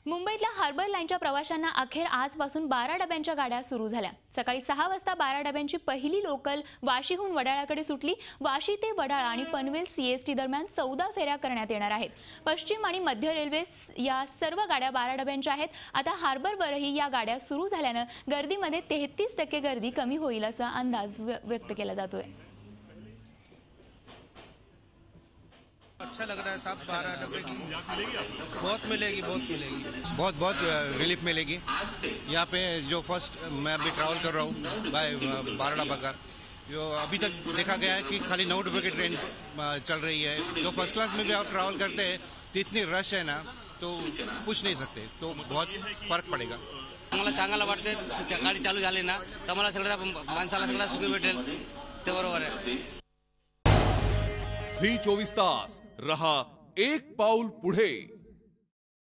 मुंबईतल्या हार्बर लाईनच्या प्रवाशांना अखेर आजपासून 12 डब्यांच्या गाड्या सुरू झाल्या। सकाळी 6 वाजता 12 डब्यांची पहिली लोकल वाशीहून वडाळ्याकडे सुटली। वाशी ते वडाळा आणि पनवेल सीएसटी दरम्यान 14 फेऱ्या करण्यात येणार आहेत। पश्चिम आणि मध्य रेल्वे या सर्व गाड्या 12 डब्यांच्या आहेत। आता हार्बरवरही या गाड्या सुरू झाल्याने गर्दीमध्ये 33% गर्दी कमी होईल असा अंदाज व्यक्त केला जातोय। अच्छा लग रहा है साहब, 12 डब्बे की बहुत मिलेगी बहुत रिलीफ मिलेगी। यहाँ पे जो फर्स्ट मैं अभी ट्रैवल कर रहा हूँ बाय 12 डब्बा का, जो अभी तक देखा गया है कि खाली 9 डब्बे की ट्रेन चल रही है। जो फर्स्ट क्लास में भी आप ट्रैवल करते हैं तो इतनी रश है ना, तो पूछ नहीं सकते, तो बहुत फर्क पड़ेगा। आम्हाला चांगलं वाटते, गाडी चालू झाली ना तर मला सगळ्या माणसाला सगळं सुख भेटेल, ते बरोबर आहे। झी 24 तास रहा एक पाऊल पुढे।